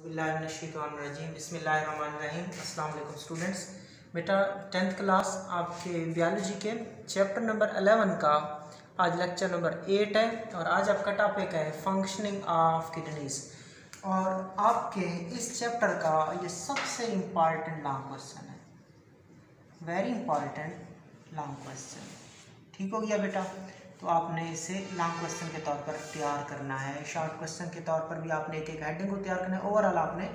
बिस्मिल्लाहिर्रहमानिर्रहीम बिस्मिल्लाहिर्रहमानिर्रहीम। अस्सलाम वालेकुम स्टूडेंट्स। बेटा 10th क्लास आपके बियोलॉजी के चैप्टर नंबर 11 का आज लेक्चर नंबर 8 है और आज आपका टॉपिक है फंक्शनिंग ऑफ किडनीज। और आपके इस चैप्टर का ये सबसे इम्पॉर्टेंट लॉन्ग क्वेश्चन है, वेरी इंपॉर्टेंट लॉन्ग क्वेश्चन। ठीक हो गया बेटा? तो आपने इसे लॉन्ग क्वेश्चन के तौर पर तैयार करना है, शॉर्ट क्वेश्चन के तौर पर भी आपने एक एक हेडिंग को तैयार करना है, ओवरऑल आपने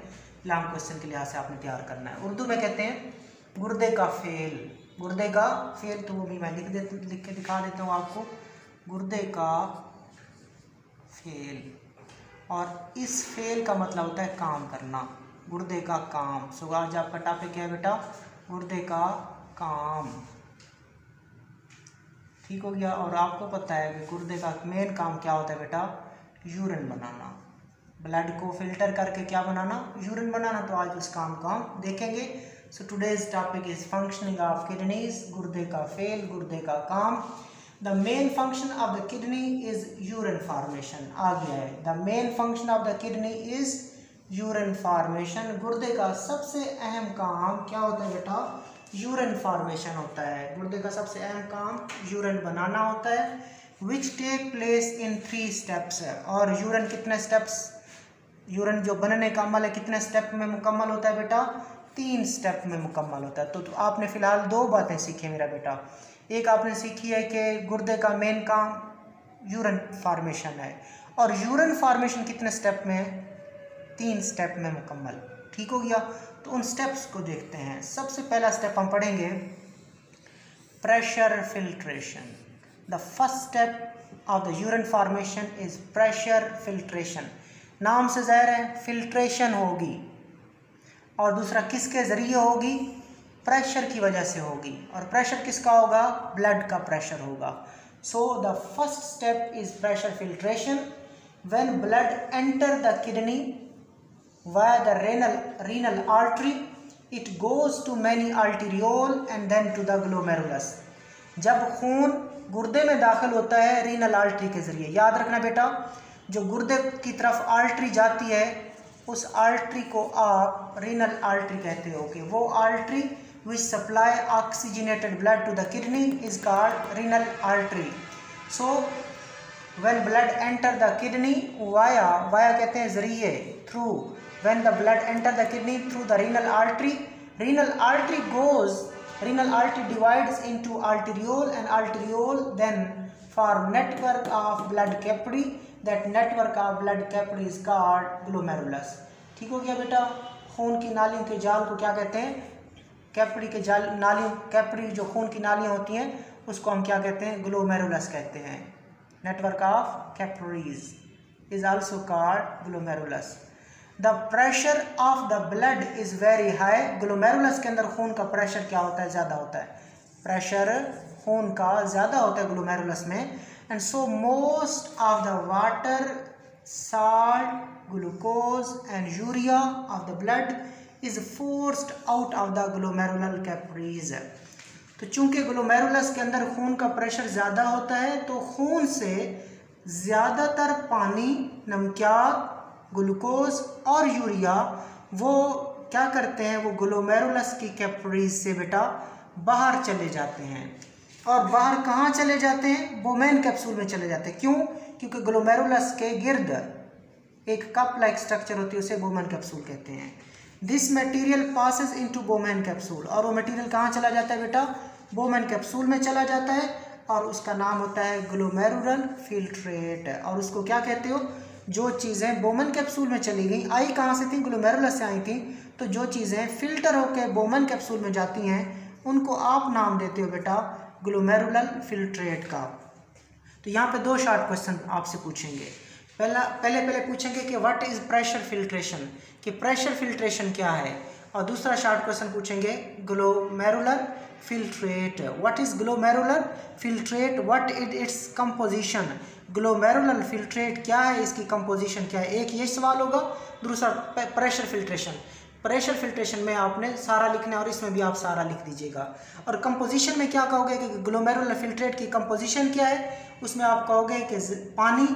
लॉन्ग क्वेश्चन के लिहाज से आपने तैयार करना है। उर्दू में कहते हैं गुर्दे का फेल, गुर्दे का फेल, तो वो भी मैं लिख के दिखा देता हूँ आपको, गुर्दे का फेल। और इस फेल का मतलब होता है काम करना, गुर्दे का काम। सो आज आपका टॉपिक क्या है बेटा? गुर्दे का काम। ठीक हो गया? और आपको पता है कि गुर्दे का मेन काम क्या होता है बेटा? यूरिन बनाना, ब्लड को फिल्टर करके क्या बनाना? यूरिन बनाना। तो आज उस काम को हम देखेंगे। So today's topic is functioning of kidneys, गुर्दे का फेल, गुर्दे का काम। The main function of the kidney is urine formation. आ गया है, the main function of the kidney is urine formation. गुर्दे का सबसे अहम काम क्या होता है बेटा? यूरिन फॉर्मेशन होता है। गुर्दे का सबसे अहम काम यूरिन बनाना होता है, which take place in 3 steps है। और यूरिन कितने स्टेप्स, यूरिन जो बनने का अमल है कितने स्टेप में मुकम्मल होता है बेटा? 3 स्टेप में मुकम्मल होता है। तो आपने फिलहाल 2 बातें सीखी मेरा बेटा। एक आपने सीखी है कि गुर्दे का मेन काम यूरिन फॉर्मेशन है, और यूरिन फॉर्मेशन कितने स्टेप में है? 3 स्टेप में मुकम्मल। ठीक हो गया? तो उन स्टेप्स को देखते हैं। सबसे पहला स्टेप हम पढ़ेंगे pressure filtration. The first step of the urine formation is pressure filtration. नाम से ज़ाहिर है फिल्ट्रेशन होगी, और दूसरा किसके ज़रिए होगी? प्रेशर की वजह से होगी। और प्रेशर किसका होगा? ब्लड का प्रेशर होगा। So the first step is pressure filtration. When blood enter the kidney via the renal artery, it goes to many arteriole and then to the glomerulus. जब खून गुर्दे में दाखिल होता है रीनल आर्टरी के ज़रिए, याद रखना बेटा, जो गुर्दे की तरफ आर्टरी जाती है उस आर्टरी को आप रीनल आर्टरी कहते हो। कि वो artery which supply oxygenated blood to the kidney is called renal artery. So when blood enter the kidney via कहते हैं ज़रिए, through, when the blood enter the kidney through the renal artery divides into arteriole, and arteriole then form network of blood capillary. That network of blood capillary is called glomerulus. ठीक हो गया बेटा? खून की नालियों के जाल को क्या कहते हैं? कैपिलरी के जाल, नालियों, कैपिलरी जो खून की नालियाँ होती हैं उसको हम क्या कहते हैं? ग्लोमेरुलस कहते हैं। Network of capillaries is also called glomerulus. The pressure of the blood is very high. Glomerulus के अंदर खून का प्रेशर क्या होता है? ज़्यादा होता है। प्रेशर खून का ज़्यादा होता है ग्लोमेरुलस में। And so most of the water, salt, glucose and urea of the blood is forced out of the glomerular capillaries. तो चूँकि ग्लोमेरुलस के अंदर खून का प्रेशर ज़्यादा होता है तो खून से ज़्यादातर पानी, नमकियात, ग्लूकोज और यूरिया वो क्या करते हैं? वो ग्लोमेरुलस की कैपिलरीज से बेटा बाहर चले जाते हैं। और बाहर कहाँ चले जाते हैं? बोमेन कैप्सूल में चले जाते हैं। क्यों? क्योंकि ग्लोमेरुलस के गिर्द एक कप लाइक स्ट्रक्चर होती है, उसे बोमेन कैप्सूल कहते हैं। This material passes into Bowman capsule. और वो मटेरियल कहाँ चला जाता है बेटा? बोमेन कैप्सूल में चला जाता है, और उसका नाम होता है ग्लोमेरुलर फिल्ट्रेट। और उसको क्या कहते हो? जो चीज़ें बोमेन कैप्सूल में चली गई, आई कहाँ से थी? ग्लोमेरुलस से आई थी। तो जो चीज़ें फिल्टर होकर बोमेन कैप्सूल में जाती हैं उनको आप नाम देते हो बेटा ग्लोमेरुलर फिल्ट्रेट का। तो यहाँ पे 2 शॉर्ट क्वेश्चन आपसे पूछेंगे। पहले पूछेंगे कि व्हाट इज़ प्रेशर फिल्ट्रेशन, कि प्रेशर फिल्ट्रेशन क्या है। और दूसरा शॉर्ट क्वेश्चन पूछेंगे glomerular filtrate, what is glomerular filtrate, what is its composition. Glomerular filtrate क्या है, इसकी कंपोजिशन क्या है? एक ये सवाल होगा। दूसरा प्रेशर फिल्ट्रेशन। प्रेशर फिल्ट्रेशन में आपने सारा लिखना है और इसमें भी आप सारा लिख दीजिएगा। और कंपोजिशन में क्या कहोगे कि ग्लोमेरुलर फिल्ट्रेट की कंपोजिशन क्या है? उसमें आप कहोगे कि पानी,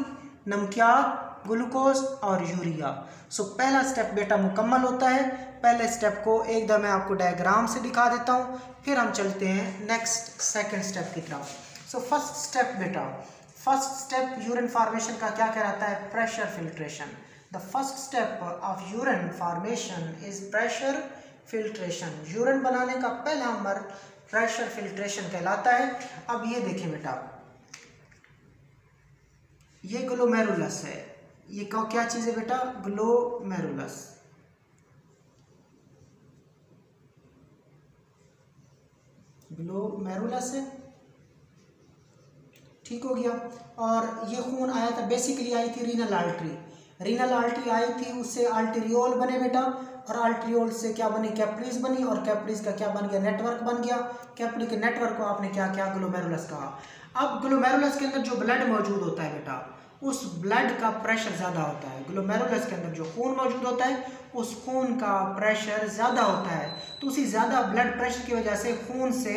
नमकियात, ग्लूकोज और यूरिया। सो पहला स्टेप बेटा मुकम्मल होता है। पहले स्टेप को एक दफ़ा मैं आपको डायग्राम से दिखा देता हूँ, फिर हम चलते हैं नेक्स्ट सेकंड स्टेप की तरफ। सो फर्स्ट स्टेप बेटा, फर्स्ट स्टेप यूरिन फॉर्मेशन का क्या कहलाता है? Pressure filtration. The first step of urine formation is pressure filtration. Urine बनाने का पहला नंबर प्रेशर फिल्ट्रेशन कहलाता है। अब ये देखिए बेटा, ये ग्लोमेरुलस है। ये क्या चीज़ है बेटा? ग्लोमेरुलस। ग्लोमेरुलस है, ठीक हो गया। और ये खून आया था, बेसिकली आई थी रीनल आर्टरी। रीनल आर्टरी आई थी, उससे आर्टेरियोल बने बेटा, और आर्टेरियोल से क्या बनी? कैपिलरीज बनी, और कैपिलरीज का क्या बन गया? नेटवर्क बन गया। कैपिलरी के नेटवर्क को आपने क्या क्या? ग्लोमेरुलस कहा। अब ग्लोमेरुलस के अंदर जो ब्लड मौजूद होता है बेटा, उस ब्लड का प्रेशर ज़्यादा होता है। ग्लोमेरुलस के अंदर जो खून मौजूद होता है, उस खून का प्रेशर ज़्यादा होता है। तो उसी ज़्यादा ब्लड प्रेशर की वजह से खून से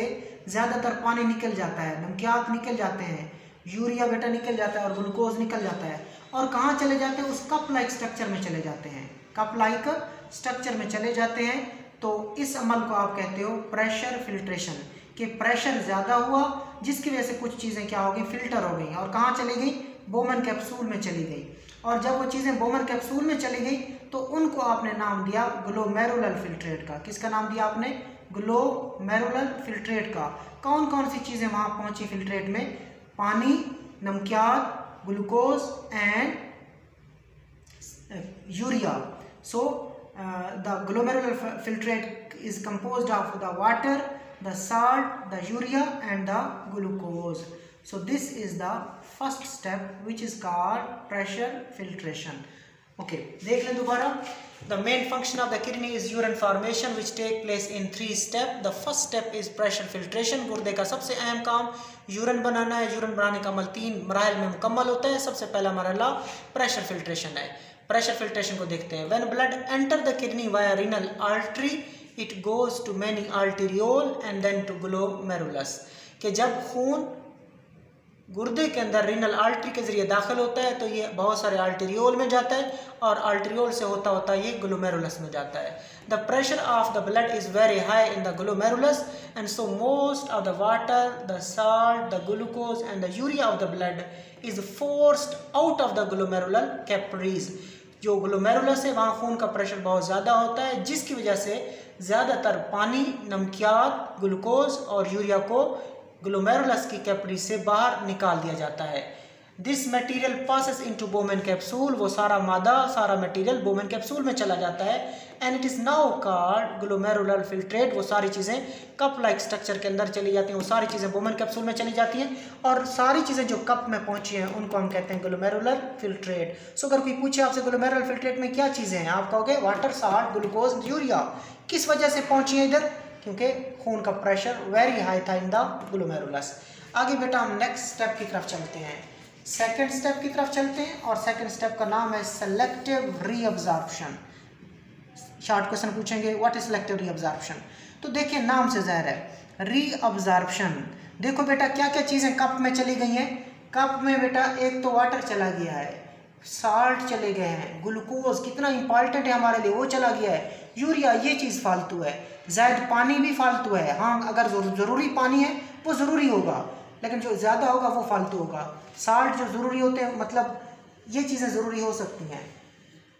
ज़्यादातर पानी निकल जाता है, नमकियात निकल जाते हैं, यूरिया बेटा निकल जाता है, और ग्लूकोज निकल जाता है। और कहाँ चले जाते हैं? उस कप लाइक स्ट्रक्चर में चले जाते हैं। कप लाइक स्ट्रक्चर में चले जाते हैं। तो इस अमल को आप कहते हो प्रेशर फिल्ट्रेशन, कि प्रेशर ज़्यादा हुआ जिसकी वजह से कुछ चीज़ें क्या हो गई? फिल्टर हो गई। और कहाँ चली गई? बोमन कैप्सूल में चली गई। और जब वो चीज़ें बोमन कैप्सूल में चली गई तो उनको आपने नाम दिया ग्लोमेरुलर फिल्ट्रेट का। किसका नाम दिया आपने? ग्लोमेरुलर फिल्ट्रेट का। कौन कौन सी चीज़ें वहाँ पहुँची फिल्ट्रेट में? पानी, नमकियात, glucose and urea. So the glomerular filtrate is composed of the water, the salt, the urea and the glucose. So this is the first step which is called pressure filtration. Okay, देख लें दोबारा। The main function of the kidney is urine formation which take place in 3 steps. The first step is pressure filtration. गुर्दे का सबसे अहम काम urine बनाना है। Urine बनाने का अमल 3 मराहल में मुकम्मल होता है। सबसे पहला मरहला प्रेशर फिल्ट्रेशन है। प्रेशर फिल्ट्रेशन को देखते हैं। When blood enter the kidney via renal artery, it goes to many arteriole and then to glomerulus. कि जब खून गुर्दे के अंदर रीनल आर्टरी के जरिए दाखिल होता है तो ये बहुत सारे आर्टेरियोल में जाता है, और आर्टेरियोल से होता होता ये ग्लोमेरुलस में जाता है। The pressure of the blood is very high in the glomerulus and so most of the water, the salt, the glucose and the urea of the blood is forced out of the glomerular capillaries. जो glomerulus है वहाँ खून का pressure बहुत ज़्यादा होता है, जिसकी वजह से ज़्यादातर पानी, नमकियात, ग्लूकोज और यूरिया को ग्लोमेरुलस की कैपिलरी से बाहर निकाल दिया जाता है। This material passes into Bowman capsule. वो सारा मादा, सारा मटेरियल बोमेन कैप्सूल में चला जाता है। And it is now called glomerular filtrate. वो सारी चीज़ें कप लाइक स्ट्रक्चर के अंदर चली जाती हैं। वो सारी चीज़ें बोमेन कैप्सूल में चली जाती हैं, और सारी चीज़ें जो कप में पहुँची हैं उनको हम कहते हैं ग्लोमेरुलर फिल्ट्रेट। सो अगर कोई पूछे आपसे ग्लोमेरुलर फिल्ट्रेट में क्या चीज़ें हैं, आप कहोगे वाटर, साल्ट, ग्लूकोज, यूरिया। किस वजह से पहुँची है इधर? क्योंकि खून का प्रेशर वेरी हाई था इन द ग्लोमेरुलस। आगे बेटा हम नेक्स्ट स्टेप की तरफ चलते हैं, सेकंड स्टेप की तरफ चलते हैं, और सेकंड स्टेप का नाम है सेलेक्टिव रीअब्जॉर्प्शन। शॉर्ट क्वेश्चन पूछेंगे, व्हाट इज सेलेक्टिव रीअब्जॉर्प्शन? तो देखिए नाम से ज़ाहिर है रीअब्जॉर्प्शन। देखो बेटा क्या क्या चीज़ें कप में चली गई हैं। कप में बेटा एक तो वाटर चला गया है, साल्ट चले गए हैं, ग्लूकोज कितना इंपॉर्टेंट है हमारे लिए वो चला गया है, यूरिया ये चीज़ फालतू है, ज़ायद पानी भी फालतू है। हाँ अगर ज़रूरी पानी है वो ज़रूरी होगा, लेकिन जो ज़्यादा होगा वो फालतू होगा। साल्ट जो ज़रूरी होते हैं, मतलब ये चीज़ें ज़रूरी हो सकती हैं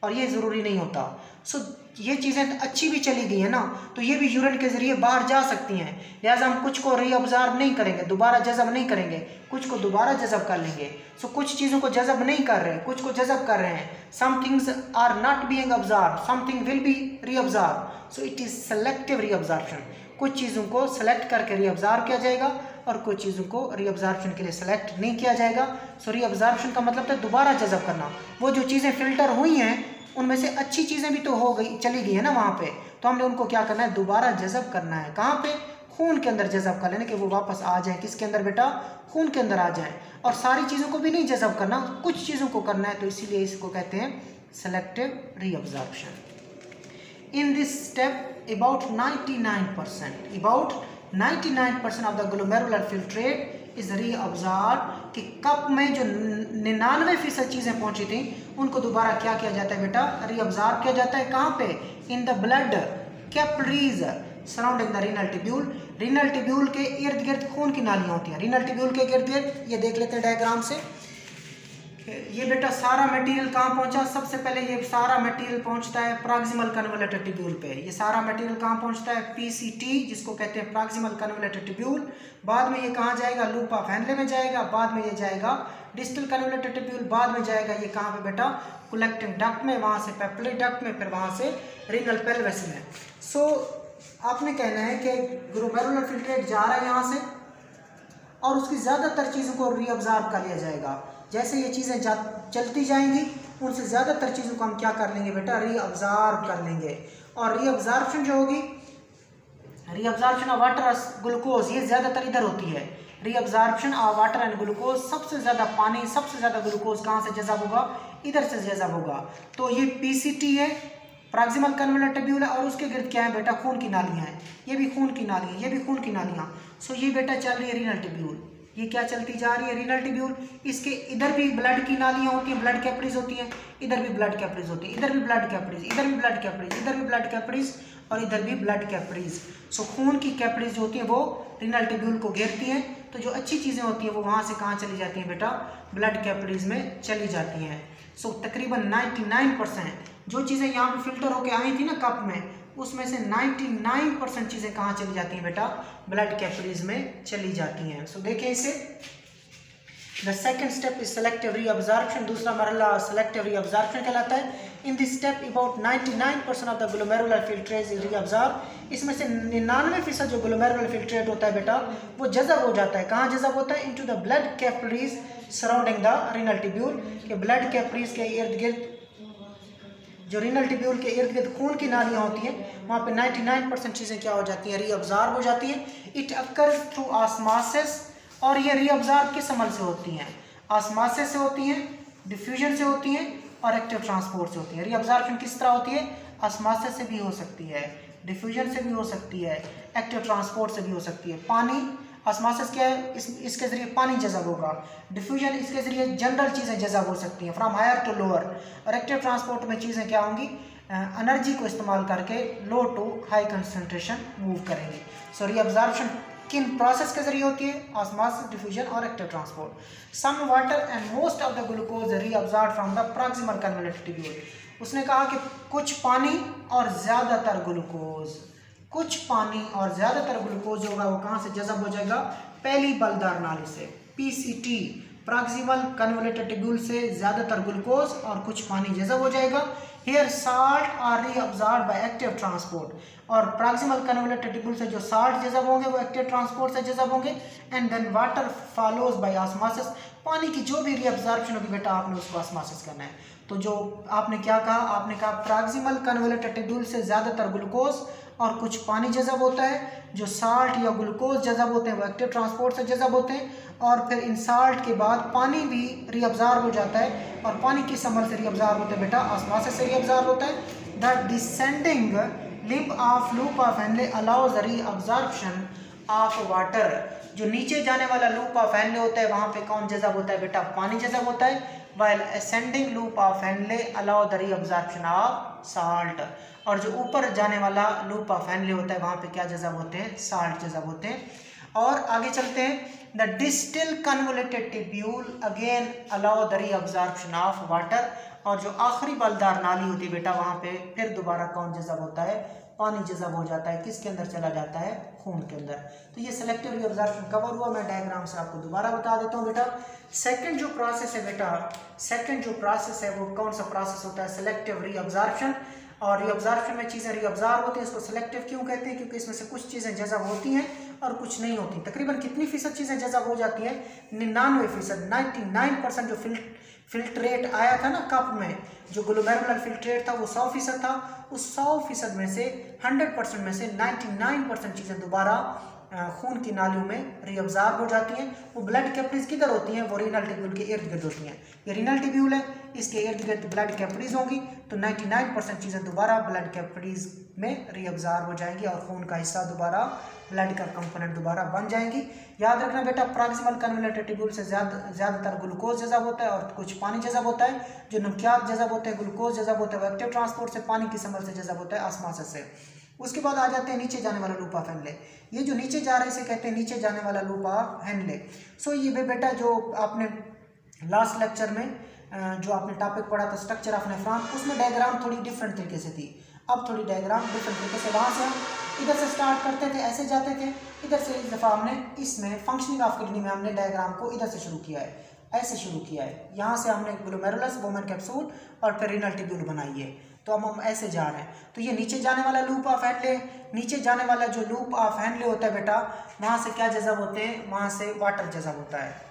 और ये ज़रूरी नहीं होता। सो ये चीज़ें अच्छी भी चली गई हैं ना, तो ये भी यूरिन के ज़रिए बाहर जा सकती हैं। लिहाजा हम कुछ को रीअब्जॉर्ब नहीं करेंगे, दोबारा जज़ब नहीं करेंगे, कुछ को दोबारा जज़ब कर लेंगे। सो कुछ चीज़ों को जज़ब नहीं कर रहे हैं, कुछ को जज़ब कर रहे हैं। Some things are not being absorb, something will be reabsorb. So it is selective reabsorption. कुछ चीज़ों को सेलेक्ट करके रीअब्जॉर्ब किया जाएगा और कुछ चीज़ों को रीअब्जॉर्प्शन के लिए सेलेक्ट नहीं किया जाएगा। सो रीअब्जॉर्प्शन का मतलब है दोबारा जज़ब करना। वो जो चीज़ें फ़िल्टर हुई हैं उनमें से अच्छी चीज़ें भी तो हो गई, चली गई है ना वहाँ पे, तो हमने उनको क्या करना है, दोबारा जज़ब करना है। कहाँ पे? खून के अंदर जज़ब कर लेना कि वो वापस आ जाए। किसके अंदर बेटा? खून के अंदर आ जाए। और सारी चीज़ों को भी नहीं जज़ब करना, कुछ चीज़ों को करना है, तो इसीलिए इसको कहते हैं selective reabsorption. In this step about 99% of the glomerular filtrate is reabsorbed। कि कप में जो 99% चीज़ें पहुंची थी उनको दोबारा क्या किया जाता है बेटा, रीअब्जॉर्ब किया जाता है। कहाँ पे, in the blood capillaries surrounding the renal tubule. Renal tubule के इर्द गिर्द खून की नालियाँ होती हैं। रीनल ट्यूब्यूल के इर्द गिर्द, ये देख लेते हैं डायग्राम से, ये बेटा सारा मटेरियल कहाँ पहुंचा, सबसे पहले ये सारा मटेरियल पहुंचता है प्रॉक्सिमल कन्वोल्यूटर ट्यूब्यूल पे। ये सारा मटेरियल कहाँ पहुंचता है, पीसीटी, जिसको कहते हैं प्रॉक्सिमल कन्वोल्यूटर ट्यूब्यूल। बाद में ये कहाँ जाएगा, लूप ऑफ हेनले में जाएगा। बाद में ये जाएगा डिस्टल कन्वोल्यूटर ट्यूब्यूल। बाद में जाएगा ये कहाँ पे बेटा, कलेक्टिंग डक्ट में, वहाँ से पेपिलरी डक्ट में, फिर वहाँ से रीनल पेल्विस में। सो आपने कहना है कि ग्लोमेरुलर फिल्ट्रेट जा रहा है यहाँ से और उसकी ज़्यादातर चीज़ों को रीअब्जॉर्ब कर लिया जाएगा। जैसे ये चीज़ें चलती जाएंगी, उनसे ज़्यादातर चीज़ों को हम क्या कर लेंगे बेटा, रीअब्जॉर्ब कर लेंगे। और रीअब्जॉर्प्शन जो होगी, रीअब्जॉर्प्शन ऑफ वाटर ग्लूकोज, ये ज़्यादातर इधर होती है। Reabsorption of water and glucose, सबसे ज़्यादा पानी, सबसे ज़्यादा ग्लूकोज कहाँ से जज़ब होगा, इधर से जज़ब होगा। तो ये पीसीटी है, प्रॉक्सिमल कन्वोल्यूटर ट्यूब्यूल है, और उसके गिर्द क्या है बेटा, खून की नालियाँ हैं। ये भी खून की नालियाँ, ये भी खून की नालियाँ। सो ये बेटा चल रही है रीनल ट्यूब्यूल, ये क्या चलती जा रही है, रीनल ट्यूब्यूल। इसके इधर भी ब्लड की नालियाँ होती हैं, ब्लड कैपिलरीज होती हैं, इधर भी ब्लड कैपिलरीज होती है, इधर भी ब्लड कैपिलरीज, इधर भी ब्लड कैपिलरीज, इधर भी ब्लड कैपिलरीज, और इधर भी ब्लड कैपिलरीज। सो खून की कैपिलरीज जो होती हैं वो रीनल ट्यूब्यूल को घेरती हैं। तो जो अच्छी चीज़ें होती हैं वो वहाँ से कहाँ चली जाती हैं बेटा, ब्लड कैपिलरीज में चली जाती हैं। सो तकरीबन 99% जो चीज़ें यहाँ पे फिल्टर होके आई थी ना कप में, उसमें से 99% चीज़ें कहाँ चली जाती हैं बेटा, ब्लड कैपिलरीज में चली जाती हैं। सो देखें इसे, the second step is selective reabsorption. दूसरा मरहला सेलेक्टिव रीअब्जॉर्प्शन कहलाता है। In this step about 99% of the glomerular filtrate is reabsorb. इसमें से 99% जो ग्लोमेरुलर फिल्ट्रेट होता है बेटा, वो जज़ब हो जाता है। कहाँ जज़ब होता है, into the blood capillaries surrounding the renal tubule, के ब्लड कैपिलरीज के इर्द गिर्द, जो रीनल ट्यूब्यूल के इर्द गिर्द खून की नालियाँ होती हैं, वहाँ पे 99% चीज़ें क्या हो जाती हैं, रीअब्जॉर्ब हो जाती हैं। इट अकर थ्रू ऑस्मोसिस, और ये रीअब्जॉर्ब किस अमल से होती हैं, ऑस्मोसिस से होती हैं, डिफ्यूजन से होती हैं, और एक्टिव ट्रांसपोर्ट से होती है। रीअब्जॉर्प्शन किस तरह होती है, ऑस्मोसिस से भी हो सकती है, डिफ्यूजन से भी हो सकती है, एक्टिव ट्रांसपोर्ट से भी हो सकती है। पानी, ऑस्मोसिस क्या है, इसके ज़रिए पानी जज़ब होगा। डिफ्यूजन, इसके ज़रिए जनरल चीज़ें जज़ब हो सकती हैं, फ्रॉम हायर टू लोअर। और एक्टिव ट्रांसपोर्ट में चीज़ें क्या होंगी, एनर्जी को इस्तेमाल करके low to high concentration move करेंगे। सो रीअब्जॉर्प्शन किन प्रोसेस के जरिए होती है, ऑस्मोसिस, डिफ्यूजन और active transport. Some water and most of the glucose reabsorb from the proximal convoluted tubule. उसने कहा कि कुछ पानी और ज़्यादातर ग्लूकोज, कुछ पानी और ज़्यादातर ग्लूकोज होगा वो कहाँ से जज़ब हो जाएगा, पहली बलदार नाली से, पीसीटी, प्रॉक्सिमल कन्वोल्यूटर ट्यूब्यूल से ज़्यादातर ग्लूकोज और कुछ पानी जज़ब हो जाएगा। Here salt are reabsorb by active transport, और प्रॉक्सिमल कन्वोल्यूटर ट्यूब्यूल से जो साल्ट जज़ब होंगे वो एक्टिव ट्रांसपोर्ट से जज़ब होंगे। And then water follows by osmosis. पानी की जो भी रीअब्जॉर्प्शन होगी बेटा, आपने उसको ऑस्मोसिस करना है। तो जो आपने क्या कहा, आपने कहा प्रॉक्सिमल कन्वोल्यूटर ट्यूब्यूल से ज़्यादातर ग्लूकोज और कुछ पानी जज़ब होता है। जो साल्ट या ग्लूकोज जज़ब होते हैं वो एक्टिव ट्रांसपोर्ट से जज़ब होते हैं, और फिर इन साल्ट के बाद पानी भी रीअब्जॉर्ब हो जाता है। और पानी किस अमल से रीअब्जॉर्ब होता है बेटा, ऑस्मोसिस से रीअब्जॉर्ब होता है। The descending limb of loop of Henle allows reabsorption of water. जो नीचे जाने वाला लूप ऑफ हेनले होता है वहाँ पे कौन जज़ब होता है बेटा, पानी जज़ब होता है। while ascending loop of Henle allow the reabsorption of salt। और जो ऊपर जाने वाला लूप ऑफ हेनले होता है वहाँ पे क्या जज़ब होते हैं, साल्ट जज़ब होते हैं। और आगे चलते हैं, the distal convoluted tubule again allow the reabsorption of water. और जो आखिरी बलदार नाली होती है बेटा, वहाँ पे फिर दोबारा कौन जज़ब होता है, पानी जज़ब हो जाता है। किसके अंदर चला जाता है, खून के अंदर। तो ये सेलेक्टिव रीअब्जॉर्प्शन कवर हुआ। मैं डायग्राम से आपको दोबारा बता देता हूँ बेटा। सेकंड जो प्रोसेस है बेटा, सेकंड जो प्रोसेस है वो कौन सा प्रोसेस होता है, सेलेक्टिव रीअब्जॉर्प्शन। और रीअब्जॉर्प्शन में चीज़ें रीअब्जॉर्ब होती हैं, इसको सेलेक्टिव क्यों कहते हैं, क्योंकि इसमें से कुछ चीज़ें जज़ब होती हैं और कुछ नहीं होती। तकरीबन कितनी फ़ीसद चीज़ें जज़ब हो जाती हैं, 99%, 99% जो फिल्ट्रेट आया था ना कप में, जो ग्लोमेरुलर फिल्ट्रेट था वो 100% था। उस 100% में से 100% में से 99% चीज़ें दोबारा खून की नालियों में रीअब्जॉर्ब हो जाती हैं। वो ब्लड कैपिलरीज किधर होती हैं, वो रीनल ट्यूब्यूल के इर्द गिर्द होती हैं। ये रीनल ट्यूब्यूल है, इसके इर्द गिर्द ब्लड कैपिलरीज होंगी, तो 99% चीज़ें दोबारा ब्लड कैपिलरीज में रीअब्जॉर्ब हो जाएंगी और खून का हिस्सा दोबारा, ब्लड का कंपोनेंट दोबारा बन जाएंगी। याद रखना बेटा, प्रॉक्सिमल कन्वोल्यूटेड ट्यूब्यूल से ज़्यादातर ग्लूकोज जज़ब होता है और कुछ पानी जज़ब होता है। जो नमकियात जज़ब होते हैं, ग्लूकोज जज़ब होता है वो एक्टिव ट्रांसपोर्ट से, पानी की समर से जज़ब होता है ऑस्मोसिस से। उसके बाद आ जाते हैं नीचे जाने वाला लूप ऑफ हेनले। ये जो नीचे जा रहे हैं इसे कहते हैं नीचे जाने वाला लूप ऑफ हेनले। सो ये बेटा जो आपने लास्ट लेक्चर में जो आपने टॉपिक पढ़ा था स्ट्रक्चर ऑफ नेफ्रॉन, उसमें डायग्राम थोड़ी डिफरेंट तरीके से थी। अब थोड़ी डायग्राम डिफरेंट तरीके से, वहाँ से हम इधर से स्टार्ट करते थे, ऐसे जाते थे, इधर से इस दफ़ा हमने इसमें फंक्शनिंग ऑफ किडनी में हमने डायग्राम को इधर से शुरू किया है, ऐसे शुरू किया है। यहाँ से हमने ग्लोमेरुलस, बोमेन कैप्सूल और फिर रीनल ट्यूब्यूल बनाई है। तो हम ऐसे जा रहे हैं। तो ये नीचे जाने वाला लूप ऑफ हेनले, नीचे जाने वाला जो लूप ऑफ हेनले होता है बेटा, वहाँ से क्या जज़ब होते हैं, वहाँ से वाटर जज़ब होता है।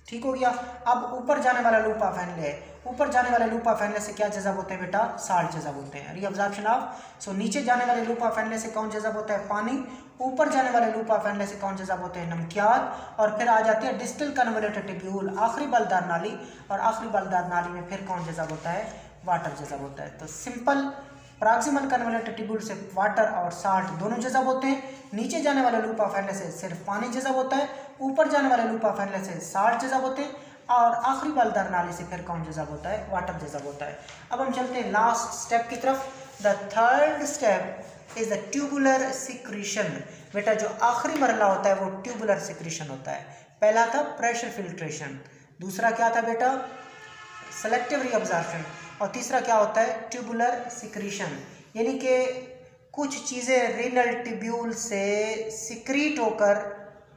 ठीक हो गया। अब ऊपर जाने वाला लूप ऑफ हेनले है, ऊपर जाने वाले लूप ऑफ हेनले से क्या जज़ब होते हैं बेटा, साल्ट जज़ब होते हैं, रीअब्जॉर्प्शन ऑफ। सो नीचे जाने वाले लूप ऑफ हेनले से कौन जज़ब होता है, पानी। ऊपर जाने वाले लूप ऑफ हेनले से कौन जज़ब होते हैं, नमकियात। और फिर आ जाती है डिस्टल कन्वोल्यूटेड ट्यूब्यूल, आखिरी बलदार नाली, और आखिरी बलदार नाली में फिर कौन जज़ब होता है, वाटर जज़ब होता है। तो सिंपल प्रॉक्सिमल कन्वोल्यूटेड ट्यूब्यूल से वाटर और साल्ट दोनों जज़ब होते हैं। नीचे जाने वाले लूप ऑफ हेनले से सिर्फ पानी जज़ब होता है, ऊपर जाने वाले लूप ऑफ हेनले से साल्ट जज़ब होते हैं, और आखिरी बलदार नाली से फिर कौन जज़ब होता है, वाटर जज़ब होता है। अब हम चलते हैं लास्ट स्टेप की तरफ। The third step is the tubular secretion. बेटा जो आखिरी मरला होता है वो ट्यूबुलर सिक्रीशन होता है। पहला था प्रेशर फिल्ट्रेशन, दूसरा क्या था बेटा, सेलेक्टिव रीअब्जॉर्प्शन, और तीसरा क्या होता है, ट्यूबुलर सिक्रीशन। यानी कि कुछ चीज़ें रीनल ट्यूब्यूल से सिक्रीट होकर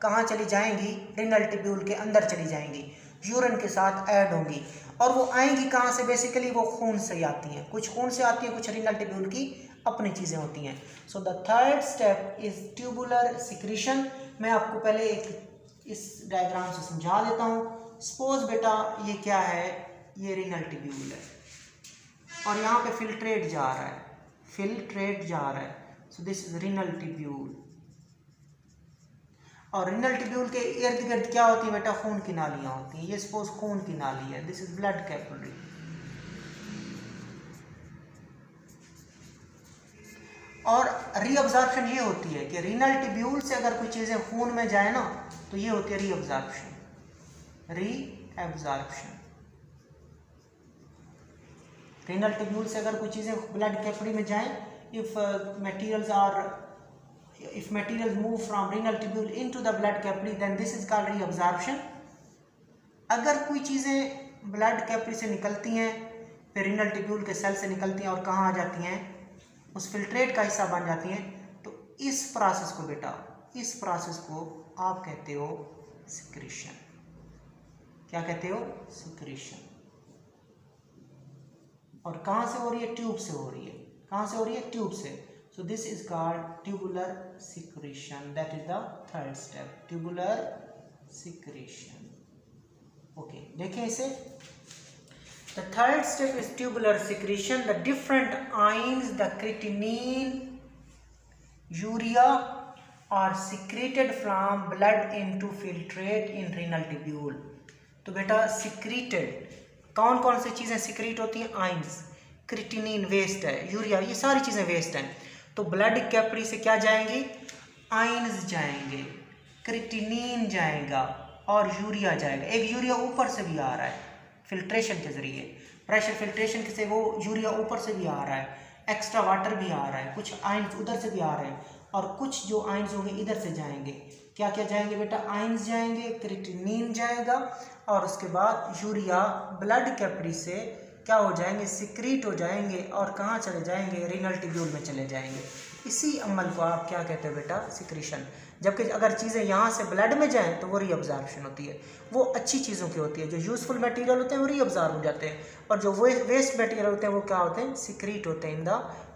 कहाँ चली जाएंगी, रीनल ट्यूब्यूल के अंदर चली जाएंगी, यूरिन के साथ ऐड होंगी। और वो आएंगी कहाँ से, बेसिकली वो खून से आती हैं, कुछ खून से आती हैं, कुछ रीनल ट्यूब्यूल की अपनी चीज़ें होती हैं। So the third step is tubular secretion. मैं आपको पहले एक इस डायग्राम से समझा देता हूँ। सपोज बेटा ये क्या है, ये रीनल ट्यूब्यूल है और यहाँ पे फिल्ट्रेट जा रहा है, फिल्ट्रेट जा रहा है। So this is renal tubule, और रीनल ट्यूब्यूल के इर्द गिर्द क्या होती है बेटा, खून की नालियाँ होती हैं। ये सपोज खून की नाली है, दिस इज ब्लड कैपिलरी। और रीअब्जॉर्प्शन ये होती है कि रीनल ट्यूब्यूल से अगर कोई चीज़ें खून में जाए ना, तो ये होती है रीअब्जॉर्प्शन, रीअब्जॉर्प्शन। रीनल ट्यूब्यूल से अगर कोई चीज़ें ब्लड कैपिलरी में जाएं, if materials move from renal tubule into the blood capillary, then this is called reabsorption. अगर कोई चीज़ें ब्लड कैपिलरी से निकलती हैं, फिर रीनल ट्यूब्यूल के सेल से निकलती हैं और कहाँ आ जाती हैं, उस फिल्ट्रेट का हिस्सा बन जाती हैं, तो इस प्रोसेस को बेटा, इस प्रोसेस को आप कहते हो सिक्रीशन। क्या कहते हो, सिक्रीशन। और कहाँ से हो रही है, ट्यूब से हो रही है। कहाँ से हो रही है, ट्यूब से। So this is called tubular secretion. That is the third step, tubular secretion. Okay, देखें इसे। The third step is tubular secretion. The different ions, the creatinine, urea, are secreted from blood into filtrate in renal tubule. तो बेटा secreted, कौन कौन सी चीज़ें secrete होती हैं, ions, creatinine waste है, यूरिया, ये सारी चीज़ें waste हैं। तो ब्लड कैपिलरी से क्या जाएंगी, आयन्स जाएंगे, क्रिटिनिन जाएगा और यूरिया जाएगा। एक यूरिया ऊपर से भी आ रहा है फिल्ट्रेशन के ज़रिए, प्रेशर फिल्ट्रेशन से वो यूरिया ऊपर से भी आ रहा है, एक्स्ट्रा वाटर भी आ रहा है, कुछ आयन्स उधर से भी आ रहे हैं, और कुछ जो आयन्स होंगे इधर से जाएंगे। क्या क्या जाएंगे बेटा, आयन्स जाएंगे, क्रिटिनिन जाएगा, और उसके बाद यूरिया ब्लड कैपिलरी से क्या हो जाएंगे, सिक्रीट हो जाएंगे, और कहाँ चले जाएंगे, रीनल ट्यूब्यूल में चले जाएंगे। इसी अमल को आप क्या कहते हो बेटा, सिक्रीशन। जबकि अगर चीज़ें यहाँ से ब्लड में जाएं तो वो रीअब्जॉर्प्शन होती है, वो अच्छी चीज़ों की होती है। जो यूज़फुल मटेरियल होते हैं वो रीअब्जॉर्ब हो जाते हैं, और जो वेस्ट मटेरियल होते हैं वो क्या होते हैं, सिक्रीट होते हैं in the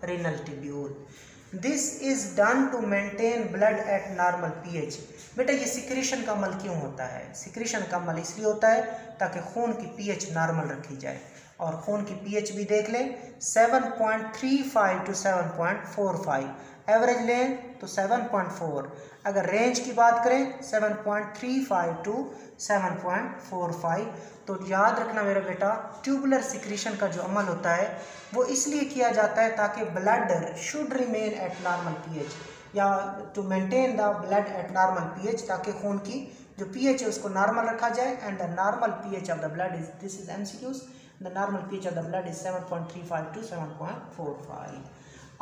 renal tubule. This is done to maintain blood at normal pH. बेटा ये सिक्रीशन का अमल क्यों होता है, सिक्रीशन का अमल इसलिए होता है ताकि खून की पीएच नॉर्मल रखी जाए। और खून की पीएच भी देख लें 7.35 टू 7.45, एवरेज लें तो 7.4, अगर रेंज की बात करें 7.35 टू 7.45। तो याद रखना मेरा बेटा, ट्यूबुलर सिक्रीशन का जो अमल होता है वो इसलिए किया जाता है ताकि blood should remain at normal pH, या to maintain the blood at normal pH, ताकि खून की जो पीएच है उसको नॉर्मल रखा जाए। And the normal pH of the blood is, this is MCQs, the normal pH of the blood is 7.35 to 7.45।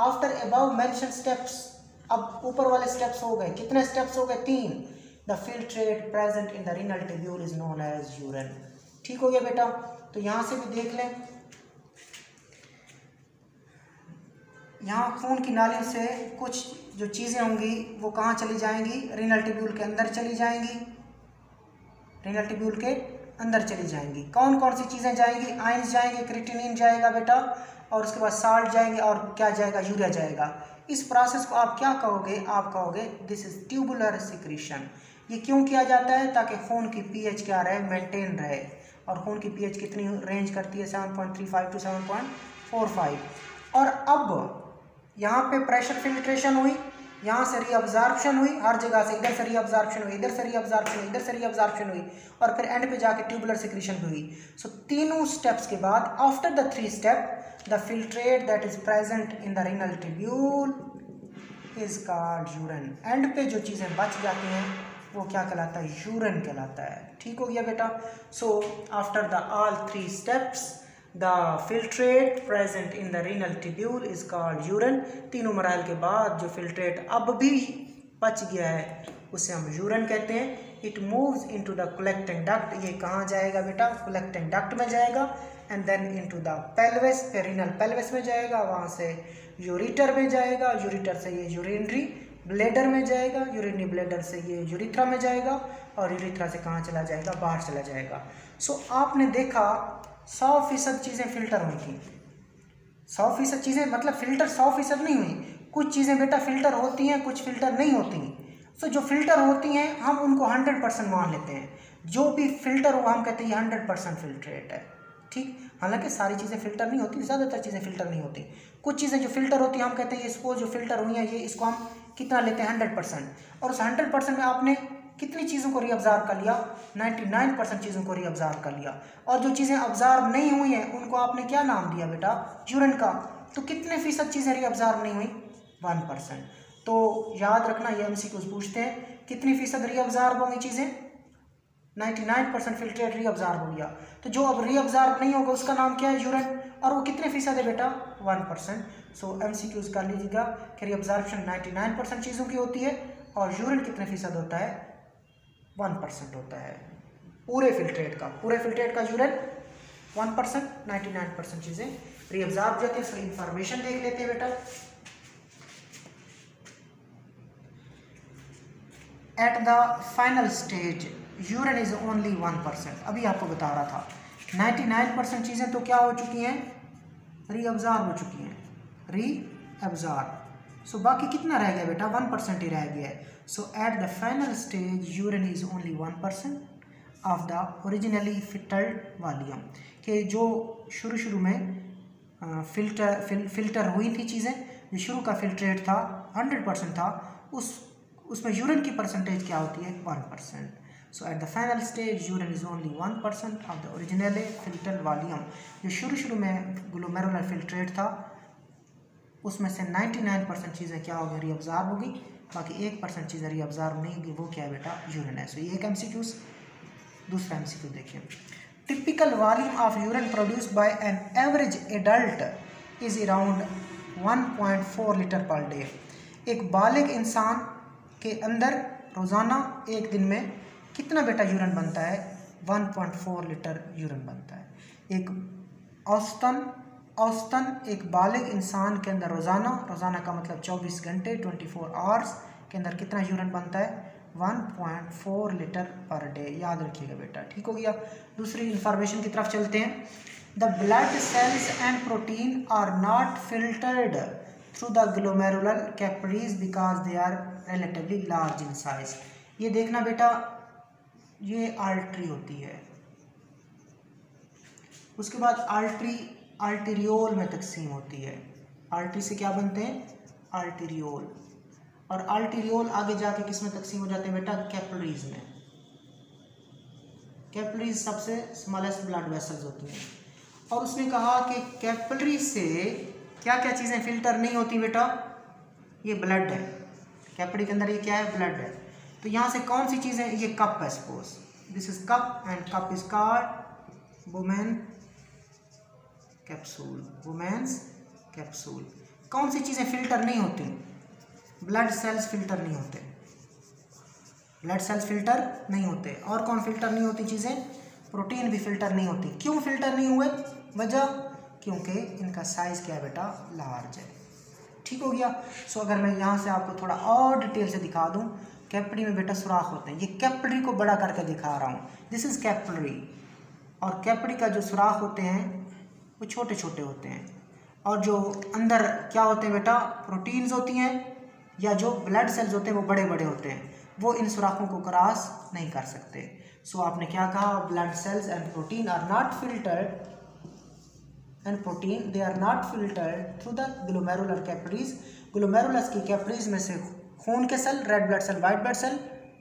After above mention steps, अब ऊपर वाले स्टेप्स हो गए, कितने स्टेप्स हो गए? 3। The filtrate present in the renal tubule is known as urine. ठीक हो गया बेटा? तो यहाँ से भी देख लें, यहाँ खून की नाली से कुछ जो चीज़ें होंगी वो कहाँ चली जाएंगी? रीनल ट्यूब्यूल के अंदर चली जाएंगी, रीनल ट्यूब्यूल के अंदर चली जाएंगी। कौन कौन सी चीज़ें जाएंगी? आयंस जाएंगे, क्रिएटिनिन जाएगा बेटा, और उसके बाद साल्ट जाएंगे, और क्या जाएगा? यूरिया जाएगा। इस प्रोसेस को आप क्या कहोगे? आप कहोगे दिस इज ट्यूबुलर सिक्रीशन। ये क्यों किया जाता है? ताकि खून की पीएच क्या रहे? मेंटेन रहे। और खून की पीएच कितनी रेंज करती है? 7.35 टू 7.45। और अब यहाँ पे प्रेशर फिल्ट्रेशन हुई, यहाँ से रीअब्जॉर्प्शन हुई, हर जगह से, इधर से रीअब्जॉर्प्शन हुई, इधर से रीअब्जॉर्प्शन हुई, इधर से रीअब्जॉर्प्शन हुई, और फिर एंड पे जाके ट्यूबुलर सिक्रीशन भी हुई। सो तीनों स्टेप्स के बाद, after the 3 step, the filtrate that is present in the renal tubule is called urine. And पे जो चीज़ें बच जाती हैं वो क्या कहलाता है? यूरिन कहलाता है। ठीक हो गया बेटा? So after the all 3 steps, the filtrate present in the renal tubule is called urine. तीनों मराहल के बाद जो फिल्ट्रेट अब भी बच गया है उसे हम यूरिन कहते हैं। It moves into the collecting duct. ये कहाँ जाएगा बेटा? कलेक्टिंग डक्ट में जाएगा। And then into the pelvis, पेरिनल पेल्विस में जाएगा, वहाँ से यूरिटर में जाएगा, यूरिटर से ये यूरिनरी ब्लेडर में जाएगा, यूरिनरी ब्लेडर से ये यूरिथ्रा में जाएगा, और यूरिथ्रा से कहाँ चला जाएगा? बाहर चला जाएगा। सो आपने देखा 100% चीज़ें फिल्टर हुई थी। 100% चीज़ें मतलब फिल्टर 100% नहीं हुई। कुछ चीज़ें बेटा फिल्टर होती हैं, कुछ फिल्टर नहीं होती। सो जो फिल्टर होती हैं हम उनको 100% मान लेते हैं। जो भी फिल्टर हो हम कहते हैं ये 100% फिल्ट्रेट है। ठीक, हालांकि सारी चीज़ें फिल्टर नहीं होती, ज़्यादातर चीज़ें फिल्टर नहीं होती। कुछ चीज़ें जो फिल्टर होती हैं हम कहते हैं ये सपोज जो फिल्टर हुई हैं ये, इसको हम कितना लेते हैं? 100%। और उस 100% में आपने कितनी चीज़ों को रीअब्जॉर्ब कर लिया? 99% चीज़ों को रीअब्जॉर्ब कर लिया। और जो चीज़ें अब्जॉर्ब नहीं हुई हैं उनको आपने क्या नाम दिया बेटा? यूरिन का। तो कितने फीसद चीज़ें रीअब्जॉर्ब नहीं हुई? 1%। तो याद रखना, ये एमसीक्यूज पूछते हैं कितनी फीसद रीअब्जॉर्ब होंगी चीज़ें? 99% फिल्ट्रेट रीअब्जॉर्ब हो गया। तो जो अब रीअब्जॉर्ब नहीं होगा उसका नाम क्या है? यूरिन। और वो कितने फीसद है बेटा? 1%। सो एमसीक्यूज कर लीजिएगा कि रीअब्जॉर्प्शन 99% चीज़ों की होती है, और यूरिन कितने फीसद होता है? 1% होता है पूरे फिल्ट्रेट का। पूरे फिल्ट्रेट का यूरिन 1%, 99% चीज़ें रीअब्जॉर्ब जाती है। इसकी इंफॉर्मेशन देख लेते हैं बेटा। Eight the final stage urine is only 1%। अभी आपको बता रहा था 99% चीज़ें तो क्या हो चुकी हैं? रीअब्जॉर्ब हो चुकी हैं, रीअब्जॉर्ब। सो बाकी कितना रह गया बेटा? 1% ही रह गया है। So at the final stage urine is only 1% of the originally filtered volume. कि जो शुरू में फिल्टर हुई थी चीज़ें, जो शुरू का फिल्ट्रेट था 100% था, उसमें यूरिन की परसेंटेज क्या होती है? 1%। So at the final stage urine is only 1% of the originally filtered volume. जो शुरू में ग्लोमेरुलर फिल्ट्रेट था उसमें से 99% चीज़ें क्या होगी? रीअब्जॉर्ब होगी। बाकी 1% चीज़ें रीअब्जॉर्ब नहीं होगी। वो क्या है बेटा? यूरिन है। सो ये एक एमसीक्यूज। दूसरा एमसीक्यू देखिए, typical volume of urine produce by an average adult is around 1.4 litre per day. एक बालिग इंसान के अंदर रोज़ाना एक दिन में कितना बेटा यूरिन बनता है? 1.4 लीटर यूरिन बनता है। एक औसतन एक बालिग इंसान के अंदर रोज़ाना का मतलब 24 घंटे 24 आवर्स के अंदर कितना यूरिन बनता है? 1.4 लीटर पर डे। याद रखिएगा बेटा। ठीक हो गया? दूसरी इंफॉर्मेशन की तरफ चलते हैं। The blood cells and protein are not filtered through the glomerular capillaries because they are relatively large in size. ये देखना बेटा, ये आर्टरी होती है, उसके बाद आर्टेरियोल में तकसीम होती है। आर्टरी से क्या बनते हैं? आर्टेरियोल। और आर्टेरियोल आगे जाके किस में तकसीम हो जाते हैं बेटा? कैपिलरीज में। कैपिलरीज सबसे स्मॉलेस्ट ब्लड वेसल्स होती हैं। और उसने कहा कि कैपिलरी से क्या क्या चीज़ें फिल्टर नहीं होती बेटा? ये ब्लड है, कैपिलरी के अंदर ये क्या है? ब्लड है। तो यहाँ से कौन सी चीज़ें? ये कप है, suppose this is cup and cup is called Bowman capsule. Bowman's capsule. कौन सी चीज़ें फिल्टर नहीं होती? ब्लड सेल्स फिल्टर नहीं होते, ब्लड सेल्स फिल्टर नहीं होते। और कौन फिल्टर नहीं होती चीज़ें? प्रोटीन भी फिल्टर नहीं होती। क्यों फिल्टर नहीं हुए? वजह, क्योंकि इनका साइज़ क्या है बेटा? लार्ज है। ठीक हो गया। सो अगर मैं यहाँ से आपको थोड़ा और डिटेल से दिखा दूँ, कैपिलरी में बेटा सुराख होते हैं। ये कैपिलरी को बड़ा करके दिखा रहा हूँ, दिस इज़ कैपिलरी। और कैपिलरी का जो सुराख होते हैं वो छोटे छोटे होते हैं, और जो अंदर क्या होते हैं बेटा? प्रोटीन्स होती हैं, या जो ब्लड सेल्स होते हैं वो बड़े बड़े होते हैं, वो इन सुराखों को क्रॉस नहीं कर सकते। सो आपने क्या कहा? Blood cells and protein are not filtered and protein they are not filtered through the glomerular capillaries. Glomerulus की कैपिलरीज में से खून के cell, red blood cell, white blood cell,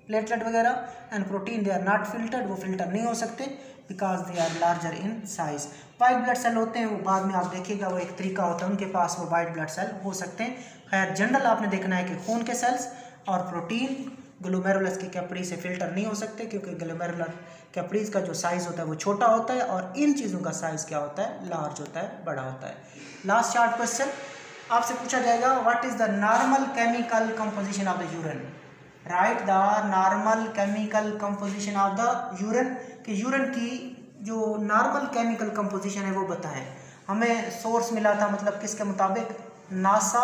platelet वगैरह, and protein they are not filtered, वो filter नहीं हो सकते because they are larger in size. White blood cell होते हैं, वो बाद में आप देखिएगा, वो एक तरीका होता है उनके पास, वो वाइट ब्लड सेल हो सकते हैं। खैर जनरल आपने देखना है कि खून के सेल्स और प्रोटीन ग्लोमेरुलस की कैपिलरी से फिल्टर नहीं हो सकते, क्योंकि ग्लोमेरुलर कैपिलरीज का जो साइज़ होता है वो छोटा होता है, और इन चीज़ों का साइज़ क्या होता है? लार्ज होता है, बड़ा होता है। लास्ट शार्ट क्वेश्चन आपसे पूछा जाएगा, what is the normal chemical composition of the urine? Right the normal chemical composition of the urine, कि यूरिन की जो नॉर्मल केमिकल कंपोजिशन है वो बताएं। हमें सोर्स मिला था, मतलब किसके मुताबिक? नासा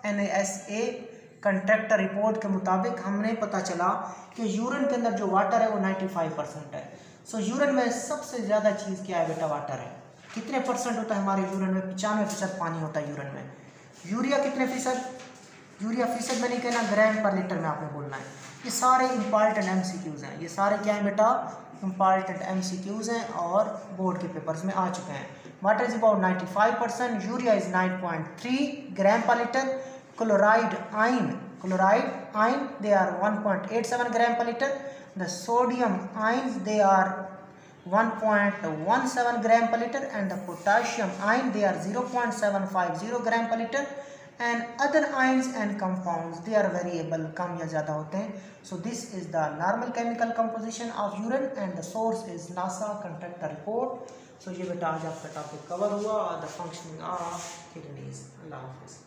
NASA कंट्रैक्टर रिपोर्ट के मुताबिक हमने पता चला कि यूरिन के अंदर जो वाटर है वो 95% है। सो यूरिन में सबसे ज़्यादा चीज़ क्या है बेटा? वाटर है। कितने परसेंट होता है हमारे यूरिन में? 95% पानी होता है यूरिन में। यूरिया कितने फीसद? यूरिया फीसद में नहीं कहना, ग्राम पर लीटर में आपने बोलना है। ये सारे इम्पॉर्टेंट MCQs हैं, ये सारे क्या है बेटा? इम्पॉर्टेंट MCQs हैं और बोर्ड के पेपर्स में आ चुके हैं। Water is about 95%, urea is 9.3 ग्राम पर litre, chloride ion they are 1.87 gram per liter, the sodium ions they are 1.17 gram per liter, and the potassium ion they are 0.750 gram per liter, and other ions and compounds they are variable, कम या ज़्यादा होते हैं। So this is the normal chemical composition of urine and the source is NASA contractor report। So ये बेटा आज आपका topic cover हुआ, the functioning of kidneys। अल्लाह हाफिज़।